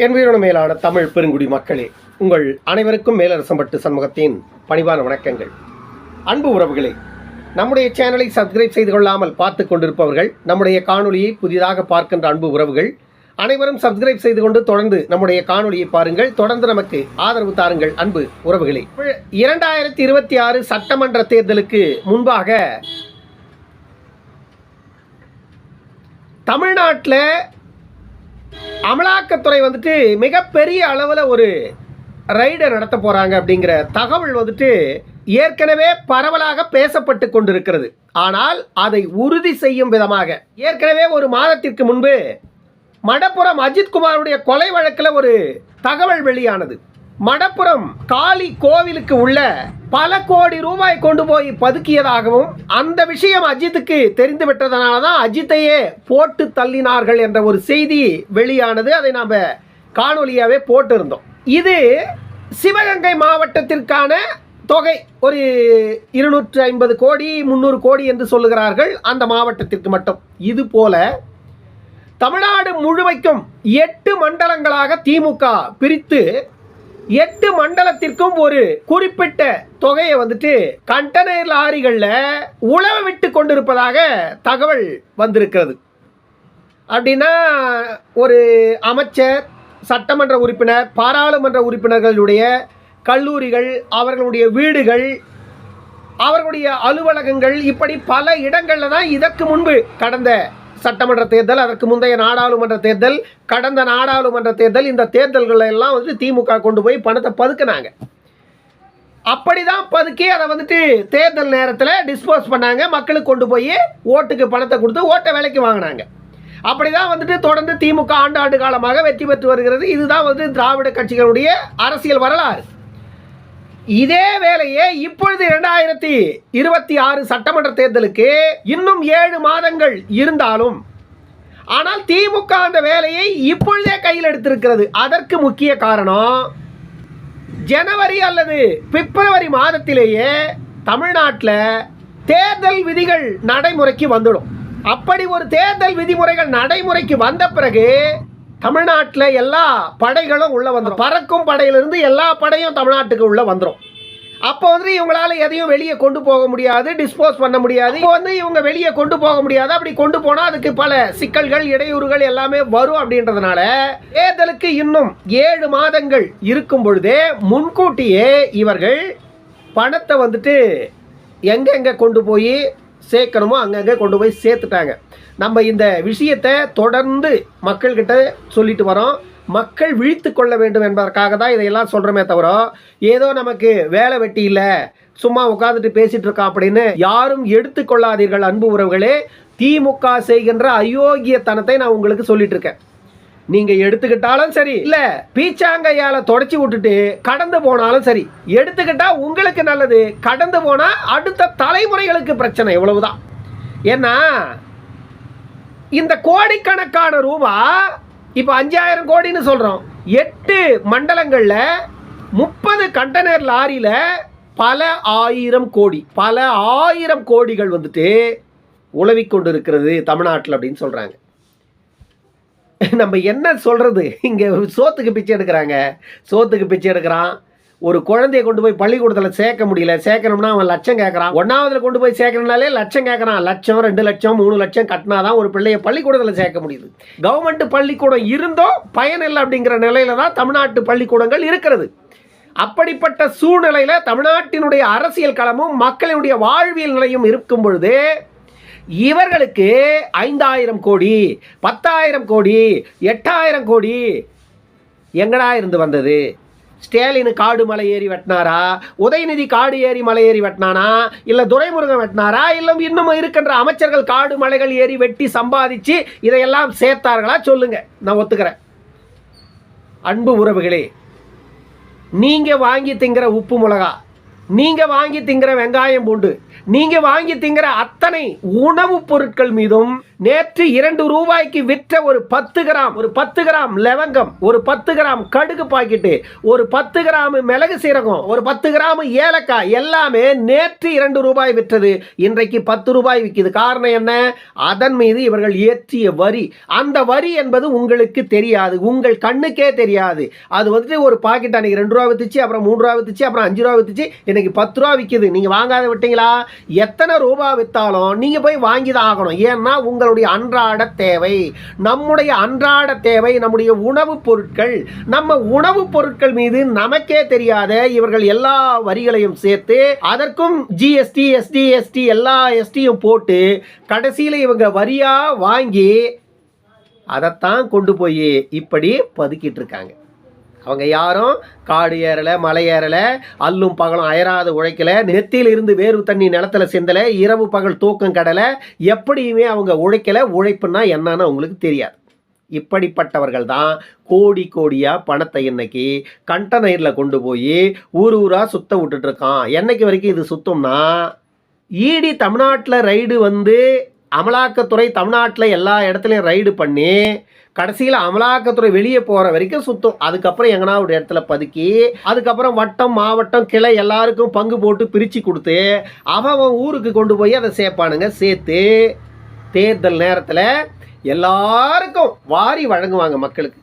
என் உயிரின மேலான தமிழ் பெருங்குடி மக்களே, உங்கள் அனைவருக்கும் மேலரசம்பட்டு சண்முகத்தின் பணிவான வணக்கங்கள். அன்பு உறவுகளே, நம்முடைய சேனலை சப்ஸ்கிரைப் செய்து கொள்ளாமல் பார்த்து கொண்டிருப்பவர்கள், நம்முடைய காணொலியை புதிதாக பார்க்கின்ற அன்பு உறவுகள் அனைவரும் சப்ஸ்கிரைப் செய்து கொண்டு தொடர்ந்து நம்முடைய காணொலியை பாருங்கள். தொடர்ந்து நமக்கு ஆதரவு தாருங்கள். அன்பு உறவுகளே, 2026 சட்டமன்ற தேர்தலுக்கு முன்பாக தமிழ்நாட்டில் அமலாக்கத்துறை மிகப்பெரிய அளவில் ஒரு ரைடை நடத்த போகிறாங்க அப்படிங்கிற தகவல் ஏற்கனவே பரவலாக பேசப்பட்டு கொண்டிருக்கிறது. ஆனால் அதை உறுதி செய்யும் விதமாக ஏற்கனவே ஒரு மாதத்திற்கு முன்பு மடப்புறம் அஜித்குமாருடைய கொலை வழக்கில் ஒரு தகவல் வெளியானது. மடப்புறம் காளி கோவிலுக்கு உள்ள பல கோடி ரூபாய் கொண்டு போய் பதுக்கியதாகவும் அந்த விஷயம் அஜித்துக்கு தெரிந்து விட்டதனால தான் அஜித்தையே போட்டு தள்ளினார்கள் என்ற ஒரு செய்தி வெளியானது. அதை நாம் காணொலியாகவே போட்டிருந்தோம். இது சிவகங்கை மாவட்டத்திற்கான தொகை ஒரு 250 கோடி 300 கோடி என்று சொல்லுகிறார்கள் அந்த மாவட்டத்திற்கு மட்டும். இது போல தமிழ்நாடு முழுமைக்கும் 8 மண்டலங்களாக திமுக பிரித்து 8 மண்டலத்திற்கும் ஒரு குறிப்பிட்ட தொகையை கண்டெய்னர் லாரிகளில் உழவ விட்டு கொண்டிருப்பதாக தகவல் வந்திருக்கிறது. அப்படின்னா ஒரு அமைச்சர், சட்டமன்ற உறுப்பினர், பாராளுமன்ற உறுப்பினர்களுடைய கல்லூரிகள், அவர்களுடைய வீடுகள், அவர்களுடைய அலுவலகங்கள், இப்படி பல இடங்களில் தான் இதற்கு முன்பு கடந்த சட்டமன்ற தேர்தல், அதற்கு முந்தைய நாடாளுமன்ற தேர்தல், கடந்த நாடாளுமன்ற தேர்தல், இந்த தேர்தல்கள் எல்லாம் திமுக கொண்டு போய் பணத்தை பதுக்கினாங்க. அப்படிதான் பதுக்கி அதை தேர்தல் நேரத்தில் டிஸ்போஸ் பண்ணாங்க. மக்களுக்கு கொண்டு போய் ஓட்டுக்கு பணத்தை கொடுத்து ஓட்டை விலைக்கு வாங்கினாங்க. அப்படிதான் தொடர்ந்து திமுக ஆண்டு காலமாக வெற்றி பெற்று வருகிறது. இதுதான் திராவிட கட்சிகளுடைய அரசியல் வரலாறு. இதே வேளையே இப்பொழுது 2026 சட்டமன்ற தேர்தலுக்கு இன்னும் 7 மாதங்கள் இருந்தாலும் ஆனால் திமுக அந்த வேலையை இப்பொழுதே கையில் எடுத்திருக்கிறது. அதற்கு முக்கிய காரணம், ஜனவரி அல்லது பிப்ரவரி மாதத்திலேயே தமிழ்நாட்டில் தேர்தல் விதிகள் நடைமுறைக்கு வந்துடும். அப்படி ஒரு தேர்தல் விதிமுறைகள் நடைமுறைக்கு வந்த பிறகு தமிழ்நாட்டில் எல்லா படைகளும் உள்ளே வந்துடும். பறக்கும் படையிலிருந்து எல்லா படையும் தமிழ்நாட்டுக்கு உள்ளே வந்துடும். அப்போ இவங்களால் எதையும் வெளியே கொண்டு போக முடியாது, டிஸ்போஸ் பண்ண முடியாது. இப்போ இவங்க வெளியே கொண்டு போக முடியாது. அப்படி கொண்டு போனால் அதுக்கு பல சிக்கல்கள், இடையூறுகள் எல்லாமே வரும். அப்படின்றதுனால தேர்தலுக்கு இன்னும் 7 மாதங்கள் இருக்கும் பொழுதே முன்கூட்டியே இவர்கள் பணத்தை எங்கெங்கே கொண்டு போய் சேர்க்கணுமோ அங்கங்கே கொண்டு போய் சேர்த்துட்டாங்க. நம்ம இந்த விஷயத்தை தொடர்ந்து மக்கள்கிட்ட சொல்லிட்டு வரோம். மக்கள் விழித்து கொள்ள வேண்டும் என்பதற்காக தான் இதையெல்லாம் சொல்கிறோமே தவிர, ஏதோ நமக்கு வேலை வெட்டி இல்லை, சும்மா உட்காந்துட்டு பேசிகிட்டு இருக்கோம் அப்படின்னு யாரும் எடுத்துக்கொள்ளாதீர்கள். அன்பு உறவுகளே, திமுக செய்கின்ற அயோக்கியத்தனத்தை நான் உங்களுக்கு சொல்லிட்டு இருக்கேன். நீங்கள் எடுத்துக்கிட்டாலும் சரி, இல்லை பீச்சாங்கையால் தொடச்சி விட்டுட்டு கடந்து போனாலும் சரி, எடுத்துக்கிட்டால் உங்களுக்கு நல்லது, கடந்து போனால் அடுத்த தலைமுறைகளுக்கு பிரச்சனை. இவ்வளவுதான். ஏன்னா இந்த கோடிக்கணக்கான ரூபா இப்போ 5000 கோடின்னு சொல்கிறோம். 8 மண்டலங்களில் 30 கண்டெய்னர் லாரியில் பல ஆயிரம் கோடிகள் உழவிக்கொண்டு இருக்கிறது தமிழ்நாட்டில் அப்படின்னு சொல்கிறாங்க. நம்ம என்ன சொல்கிறது? இங்கே சோத்துக்கு பிச்சை எடுக்கிறான். ஒரு குழந்தைய கொண்டு போய் பள்ளிக்கூடத்தில் சேர்க்க முடியல. சேர்க்கணும்னா அவன் லட்சம் கேட்குறான். 1ஆவதுல கொண்டு போய் சேர்க்கணும்னாலே லட்சம் கேட்குறான். லட்சம், 2 லட்சம், 3 லட்சம் கட்டினாதான் ஒரு பிள்ளைய பள்ளிக்கூடத்தில் சேர்க்க முடியுது. கவர்மெண்ட் பள்ளிக்கூடம் இருந்தும் பயன் இல்லை அப்படிங்கிற நிலையில தான் தமிழ்நாட்டு பள்ளிக்கூடங்கள் இருக்கிறது. அப்படிப்பட்ட சூழ்நிலையில் தமிழ்நாட்டினுடைய அரசியல் களமும் மக்களுடைய வாழ்வியல் நிலையும் இருக்கும் பொழுது இவர்களுக்கு 5000 கோடி, 10,000 கோடி, 8,000 கோடி எங்கடா இருந்து வந்தது? ஸ்டாலின் காடு மலை ஏறி வெட்டினாரா? உதயநிதி காடு ஏறி மலை ஏறி வெட்டினானா? இல்லை துரைமுருகன் வெட்டினாரா? இல்லை இன்னும் இருக்கின்ற அமைச்சர்கள் காடு மலைகள் ஏறி வெட்டி சம்பாதிச்சு இதையெல்லாம் சேர்த்தார்களா? சொல்லுங்க, நான் ஒத்துக்கிறேன். அன்பு உறவுகளே, நீங்கள் வாங்கி திங்கிற உப்பு மிளகா, நீங்கள் வாங்கி திங்கிற வெங்காயம் பூண்டு, நீங்க வாங்கி திங்கிற அத்தனை உணவுப் பொருட்கள் மீதும் நேற்று 2 ரூபாய்க்கு விற்ற ஒரு 10 கிராம் லவங்கம், ஒரு 10 கிராம் கடுகு பாக்கெட்டு, ஒரு 10 கிராம் மிளகு சீரகம், ஒரு 10 கிராம் ஏலக்காய் எல்லாமே நேற்று 2 ரூபாய் விற்றது இன்றைக்கு 10 ரூபாய் விற்கிது. காரணம் என்ன? அதன் மீது இவர்கள் ஏற்றிய வரி. அந்த வரி என்பது உங்களுக்கு தெரியாது, உங்கள் கண்ணுக்கே தெரியாது. அது வந்துட்டு ஒரு பாக்கெட் அன்னைக்கு 2 ரூபா வித்துச்சு, அப்புறம் 3 ரூபா வித்துச்சு, அப்புறம் 5 ரூபா வித்துச்சு, இன்னைக்கு 10 ரூபா விற்கிது. நீங்க வாங்காத விட்டீங்களா? எத்தனை ரூபா வித்தாலும் நீங்க போய் வாங்கி தான் ஆகணும். ஏன்னா உங்களுடைய அன்றாட தேவை, நம்முடைய அன்றாட தேவை, நம்முடைய உணவுப் பொருட்கள். நம்ம உணவுப் பொருட்கள் மீது நமக்கே தெரியாத இவர்கள் எல்லா வரிகளையும் சேர்த்து அதற்கும் ஜிஎஸ்டி, எஸ்டி எல்லா எஸ்டியும் போட்டு கடைசியில் இவங்க வரியா வாங்கி அதைத்தான் கொண்டு போய் இப்படி பதுக்கிட்டு இருக்காங்க. அவங்க யாரும் காடு ஏறலை, மலை ஏறலை, அல்லும் பகலும் அயராது உழைக்கலை, நெத்தியில் இருந்து வேர்வு தண்ணி நிலத்தில் சிந்தலை, இரவு பகல் தூக்கம் கடலை, எப்படியுமே அவங்க உழைக்கலை. உழைப்புன்னா என்னன்னு அவங்களுக்கு தெரியாது. இப்படிப்பட்டவர்கள் தான் கோடி கோடியாக பணத்தை இன்னைக்கு கண்டெய்னரில் கொண்டு போய் ஊராக சுத்த விட்டுட்டு இருக்கான். என்னைக்கு வரைக்கும் இது சுத்தம்னா, இடி தமிழ்நாட்டில் ரைடு வந்து அமலாக்கத்துறை தமிழ்நாட்டில் எல்லா இடத்துலையும் ரைடு பண்ணி கடைசியில் அமலாக்கத்துறை வெளியே போகிற வரைக்கும் சுத்தம். அதுக்கப்புறம் எங்கன்னா ஒரு இடத்துல பதுக்கி அதுக்கப்புறம் வட்டம், மாவட்டம், கிளை எல்லாருக்கும் பங்கு போட்டு பிரித்து கொடுத்து அவன் ஊருக்கு கொண்டு போய் அதை சேர்ப்பானுங்க. சேர்த்து தேர்தல் நேரத்தில் எல்லாருக்கும் வாரி வழங்குவாங்க, மக்களுக்கு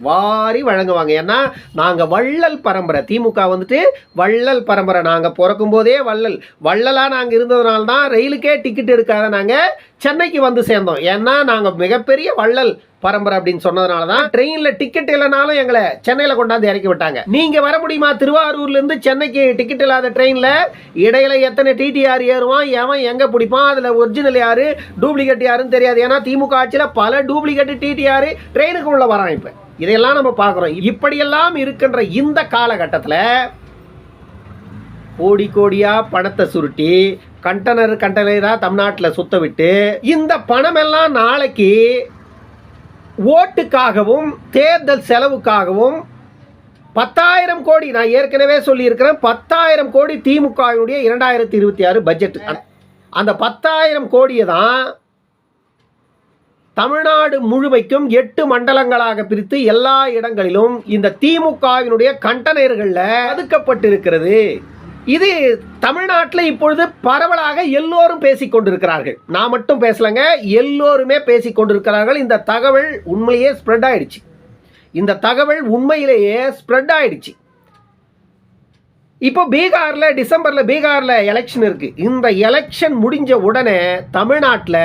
வாரி வழங்குவாங்க. ஏன்னா நாங்கள் வள்ளல் பரம்பரை, திமுக வந்துட்டு வள்ளல் பரம்பரை. நாங்கள் பிறக்கும் போதே வள்ளலாக நாங்கள் இருந்ததுனால தான் ரயிலுக்கே டிக்கெட் எடுக்காத நாங்கள் சென்னைக்கு வந்து சேர்ந்தோம். ஏன்னா நாங்கள் மிகப்பெரிய வள்ளல் பரம்பரை அப்படின்னு சொன்னதுனால தான் ட்ரெயினில் டிக்கெட் இல்லைனாலும் எங்களை சென்னையில் கொண்டாந்து இறக்கி விட்டாங்க. நீங்கள் வர முடியுமா? திருவாரூர்லேருந்து சென்னைக்கு டிக்கெட் இல்லாத ட்ரெயினில் இடையில எத்தனை டிடிஆர் ஏறுவான், எவன் எங்கே பிடிப்பான், அதில் ஒரிஜினல் யார் டூப்ளிகேட் யாருன்னு தெரியாது. ஏன்னா திமுக ஆட்சியில் பல டூப்ளிகேட் டிடிஆர் ட்ரெயினுக்கு உள்ள வரான். இப்போ இதையெல்லாம் நம்ம பார்க்குறோம். இப்படியெல்லாம் இருக்கின்ற இந்த காலகட்டத்தில் கோடி கோடியாக பணத்தை சுருட்டி கண்டெய்னராக தமிழ்நாட்டில் சுத்த விட்டு இந்த பணமெல்லாம் நாளைக்கு ஓட்டுக்காகவும் தேர்தல் செலவுக்காகவும் 10,000 கோடி, நான் ஏற்கனவே சொல்லியிருக்கிறேன், 10,000 கோடி திமுகவினுடைய 2026 பட்ஜெட். அந்த 10,000 கோடியை தான் தமிழ்நாடு முழுமைக்கும் 8 மண்டலங்களாக பிரித்து எல்லா இடங்களிலும் இந்த திமுகவினுடைய கண்டெய்னர்களில் ஒதுக்கப்பட்டிருக்கிறது. இது தமிழ்நாட்டில் இப்பொழுது பரவலாக எல்லோரும் பேசிக்கொண்டிருக்கிறார்கள். நான் மட்டும் பேசலங்க, எல்லோருமே பேசிக்கொண்டிருக்கிறார்கள். இந்த தகவல் உண்மையிலேயே ஸ்ப்ரெட் ஆயிடுச்சு. இந்த தகவல் உண்மையிலேயே ஸ்ப்ரெட் ஆயிடுச்சு. இப்போ பீகாரில் டிசம்பரில் பீகாரில் எலெக்ஷன் இருக்குது. இந்த எலெக்ஷன் முடிஞ்ச உடனே தமிழ்நாட்டில்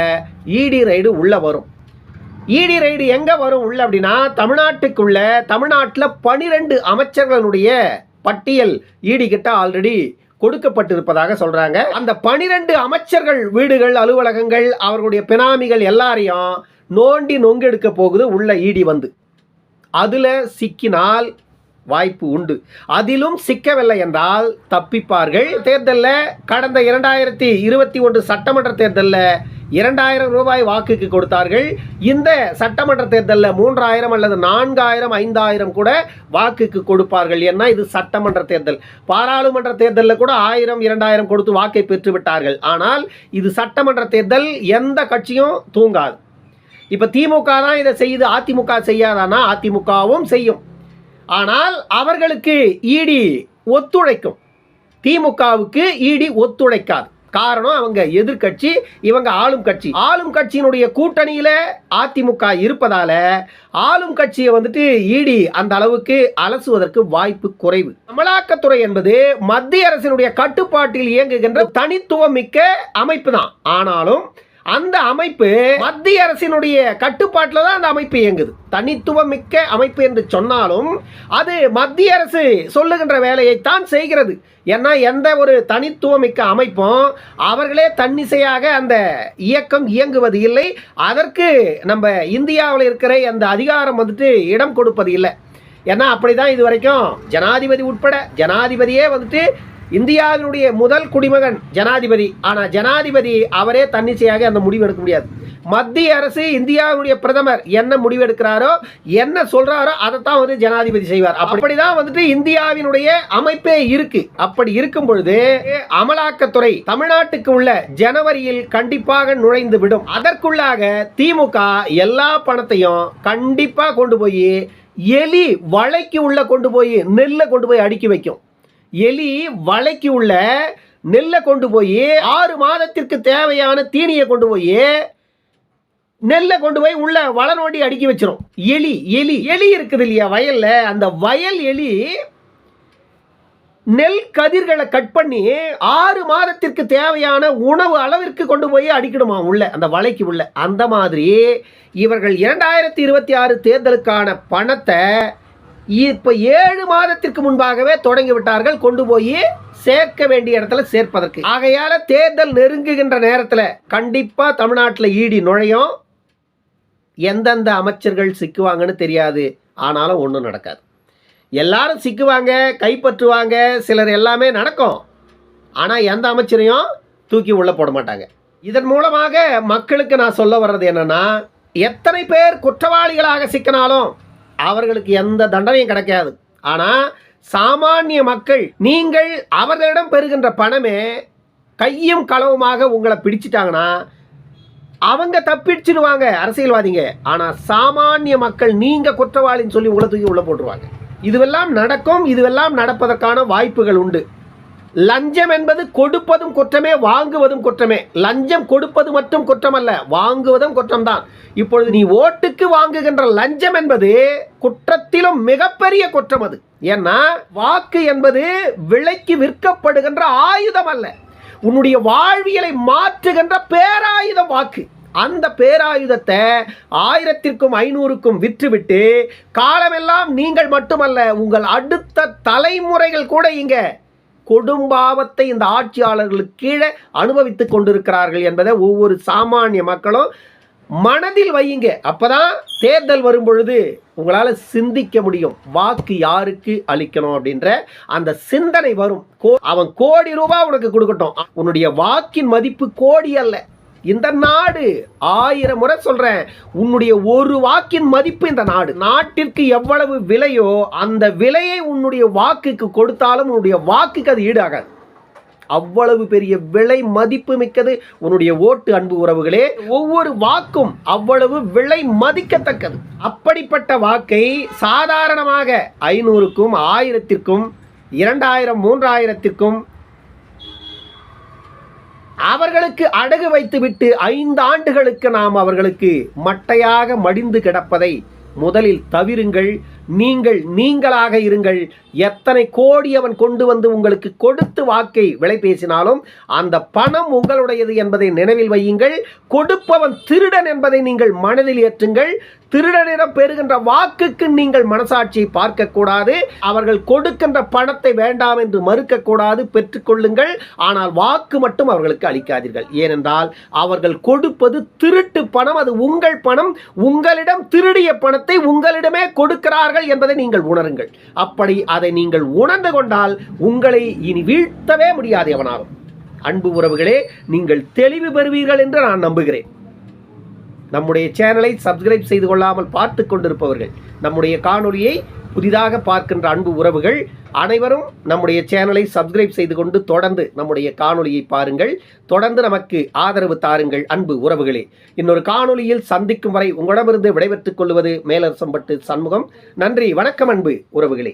இடி ரைடு உள்ளே வரும். இடி ரைடு எங்கே வரும் உள்ள அப்படின்னா, தமிழ்நாட்டுக்குள்ள தமிழ்நாட்டில் 12 அமைச்சர்களுடைய பட்டியல் இடி கிட்ட ஆல்ரெடி கொடுக்கப்பட்டிருப்பதாக சொல்றாங்க. அந்த 12 அமைச்சர்கள் வீடுகள், அலுவலகங்கள், அவர்களுடைய பினாமிகள் எல்லாரையும் நோண்டி நொங்கெடுக்க போகுது உள்ள இடி வந்து. அதுல சிக்கினால் வாய்ப்பு உண்டு, அதிலும் சிக்கவில்லை என்றால் தப்பிப்பார்கள். தேர்தலில் கடந்த 2021 சட்டமன்ற தேர்தலில் 2,000 ரூபாய் வாக்குக்கு கொடுத்தார்கள். இந்த சட்டமன்ற தேர்தலில் 3,000 அல்லது 4,000, 5,000 கூட வாக்குக்கு கொடுப்பார்கள். ஏன்னா இது சட்டமன்ற தேர்தல். பாராளுமன்ற தேர்தலில் கூட 1,000, 2,000 கொடுத்து வாக்கை பெற்று விட்டார்கள். ஆனால் இது சட்டமன்ற தேர்தல், எந்த கட்சியும் தூங்காது. இப்போ திமுக தான் இதை செய்யுது, அதிமுக செய்யாதானா? அதிமுகவும் செய்யும். ஆனால் அவர்களுக்கு இடி ஒத்துழைக்கும், திமுகவுக்கு இடி ஒத்துழைக்காது. காரணம், அவங்க எதிர்கட்சி, இவங்க ஆளும் கட்சி. ஆளும் கட்சியினுடைய கூட்டணியில அதிமுக இருப்பதால ஆளும் கட்சியை வந்துட்டு இடி அந்த அளவுக்கு அலசுவதற்கு வாய்ப்பு குறைவு. அமலாக்கத்துறை என்பது மத்திய அரசினுடைய கட்டுப்பாட்டில் இயங்குகின்ற தனித்துவம் மிக்க அமைப்பு தான். ஆனாலும் அந்த அமைப்பு மத்திய அரசினுடைய கட்டுப்பாட்டில் தான் அந்த அமைப்பு இயங்குது. தனித்துவம் மிக்க அமைப்பு என்று சொன்னாலும் அது மத்திய அரசு சொல்லுகின்ற வேலையைத்தான் செய்கிறது. ஏன்னா எந்த ஒரு தனித்துவம் மிக்க அமைப்பும் அவர்களே தன்னிசையாக அந்த இயக்கம் இயங்குவது இல்லை. அதற்கு நம்ம இந்தியாவில் இருக்கிற அந்த அதிகாரம் வந்துட்டு இடம் கொடுப்பது இல்லை. ஏன்னா அப்படிதான் இது வரைக்கும் ஜனாதிபதி உட்பட, ஜனாதிபதியே வந்துட்டு இந்தியாவினுடைய முதல் குடிமகன் ஜனாதிபதி. ஆனால் ஜனாதிபதி அவரே தன்னிச்சையாக அந்த முடிவு எடுக்க முடியாது. மத்திய அரசு, இந்தியாவுடைய பிரதமர் என்ன முடிவெடுக்கிறாரோ, என்ன சொல்றாரோ அதைத்தான் வந்து ஜனாதிபதி செய்வார். அப்படிதான் வந்துட்டு இந்தியாவினுடைய அமைப்பே இருக்கு. அப்படி இருக்கும் பொழுது அமலாக்கத்துறை தமிழ்நாட்டுக்கு உள்ள ஜனவரியில் கண்டிப்பாக நுழைந்து விடும். அதற்குள்ளாக திமுக எல்லா பணத்தையும் கண்டிப்பா கொண்டு போய் எலி வலைக்கு உள்ள கொண்டு போய் நெல்லை கொண்டு போய் அடுக்கி வைக்கும். எலி வலைக்கு உள்ள நெல்லை கொண்டு போய் 6 மாதத்திற்கு தேவையான தீனியை கொண்டு போய் நெல்லை கொண்டு போய் உள்ள வளனோண்டி அடுக்கி வச்சிரும். எலி எலி எலி இருக்குது இல்லையா வயல்ல, அந்த வயல் எலி நெல் கதிர்களை கட் பண்ணி 6 மாதத்திற்கு தேவையான உணவு அளவிற்கு கொண்டு போய் அடிக்கணுமா உள்ள அந்த வலைக்கு உள்ள. அந்த மாதிரி இவர்கள் 2026 தேர்தலுக்கான பணத்தை இப்போ 7 மாதத்திற்கு முன்பாகவே தொடங்கி விட்டார்கள் கொண்டு போய் சேர்க்க வேண்டிய இடத்துல சேர்ப்பதற்கு. ஆகையால தேர்தல் நெருங்குகின்ற நேரத்தில் கண்டிப்பா தமிழ்நாட்டில் ஈடி நுழையும். எந்தெந்த அமைச்சர்கள் சிக்குவாங்கன்னு தெரியாது, ஆனாலும் ஒன்றும் நடக்காது. எல்லாரும் சிக்குவாங்க, கைப்பற்றுவாங்க, சிலர் எல்லாமே நடக்கும். ஆனால் எந்த அமைச்சரையும் தூக்கி உள்ள போட மாட்டாங்க. இதன் மூலமாக மக்களுக்கு நான் சொல்ல வர்றது என்னன்னா, எத்தனை பேர் குற்றவாளிகளாக சிக்கினாலும் அவர்களுக்கு எந்த தண்டனையும் கிடைக்காது. ஆனால் சாமானிய மக்கள், நீங்கள் அவர்களிடம் பெறுகின்ற பணமே கையும் களவுமாக உங்களை பிடிச்சிட்டாங்கன்னா அவங்க தப்பிச்சிடுவாங்க அரசியல்வாதிங்க. ஆனால் சாமானிய மக்கள் நீங்கள் குற்றவாளின்னு சொல்லி உங்களை தூக்கி உள்ள போட்டுருவாங்க. இதுவெல்லாம் நடக்கும். இதுவெல்லாம் நடப்பதற்கான வாய்ப்புகள் உண்டு. லஞ்சம் என்பது கொடுப்பதும் குற்றமே, வாங்குவதும் குற்றமே. லஞ்சம் கொடுப்பது மட்டும் குற்றம் அல்ல, வாங்குவதும் குற்றம்தான். இப்பொழுது நீ ஓட்டுக்கு வாங்குகின்ற லஞ்சம் என்பது குற்றத்திலும் மிகப்பெரிய குற்றம். அது ஏன்னா வாக்கு என்பது விலைக்கு விற்கப்படுகின்ற ஆயுதம் அல்ல, உன்னுடைய வாழ்வியலை மாற்றுகின்ற பேராயுதம் வாக்கு. அந்த பேராயுதத்தை 1000க்கும் 500க்கும் விற்றுவிட்டு காலமெல்லாம் நீங்கள் மட்டுமல்ல உங்கள் அடுத்த தலைமுறைகள் கூட இங்க கொடும்பாவத்தை இந்த ஆட்சியாளர்களுக்கு கீழே அனுபவித்துக் கொண்டிருக்கிறார்கள் என்பதை ஒவ்வொரு சாமானிய மக்களும் மனதில் வையுங்க. அப்பதான் தேர்தல் வரும் பொழுது உங்களால் சிந்திக்க முடியும், வாக்கு யாருக்கு அளிக்கணும் அப்படின்ற அந்த சிந்தனை வரும். அவன் கோடி ரூபாய் உனக்கு கொடுக்கட்டும், உன்னுடைய வாக்கின் மதிப்பு கோடி அல்ல. இந்த நாடு 1000 முறை சொல்றேன், உன்னுடைய ஒரு வாக்கின் மதிப்பு இந்த நாடு. நாட்டிற்கு எவ்வளவு விலையோ அந்த விலையை உன்னுடைய வாக்குக்கு கொடுத்தாலும் உன்னுடைய வாக்குக்கு அது ஈடாகாது. அவ்வளவு பெரிய விலை மதிப்பு மிக்கது உன்னுடைய ஓட்டு. அன்பு உறவுகளே, ஒவ்வொரு வாக்கும் அவ்வளவு விலை மதிக்கத்தக்கது. அப்படிப்பட்ட வாக்கை சாதாரணமாக 500க்கும் 1000த்திற்கும் 2000 3000த்திற்கும் அவர்களுக்கு அடகு வைத்துவிட்டு 5 ஆண்டுகளுக்கு நாம் அவர்களுக்கு மட்டையாக மடிந்து கிடப்பதை முதலில் தவிருங்கள். நீங்கள் நீங்களாக இருங்கள். எத்தனை கோடி அவன் கொண்டு வந்து உங்களுக்கு கொடுத்து வாக்கை விலை பேசினாலும் அந்த பணம் உங்களுடையது என்பதை நினைவில் வையுங்கள். கொடுப்பவன் திருடன் என்பதை நீங்கள் மனதில் ஏற்றுங்கள். திருடனிடம் பெறுகின்ற வாக்குக்கு நீங்கள் மனசாட்சியை பார்க்கக்கூடாது. அவர்கள் கொடுக்கின்ற பணத்தை வேண்டாம் என்று மறுக்கக்கூடாது, பெற்றுக்கொள்ளுங்கள். ஆனால் வாக்கு மட்டும் அவர்களுக்கு அளிக்காதீர்கள். ஏனென்றால் அவர்கள் கொடுப்பது திருட்டு பணம், அது உங்கள் பணம். உங்களிடம் திருடிய பணத்தை உங்களிடமே கொடுக்கிறார்கள் என்பதை நீங்கள் உணருங்கள். அப்படி அதை நீங்கள் உணர்ந்து கொண்டால் உங்களை இனி வீழ்த்தவே முடியாது எவனாலும். அன்பு உறவுகளே, நீங்கள் தெளிவு பெறுவீர்கள் என்று நான் நம்புகிறேன். நம்முடைய சேனலை சப்ஸ்கிரைப் செய்து கொள்ளாமல் பார்த்து கொண்டிருப்பவர்கள், நம்முடைய காணொலியை புதிதாக பார்க்கின்ற அன்பு உறவுகள் அனைவரும் நம்முடைய சேனலை சப்ஸ்கிரைப் செய்து கொண்டு தொடர்ந்து நம்முடைய காணொலியை பாருங்கள். தொடர்ந்து நமக்கு ஆதரவு தாருங்கள். அன்பு உறவுகளே, இன்னொரு காணொலியில் சந்திக்கும் வரை உங்களிடமிருந்து விடைபெற்றுக் கொள்வது மேலரசம்பட்டு சண்முகம். நன்றி, வணக்கம் அன்பு உறவுகளே.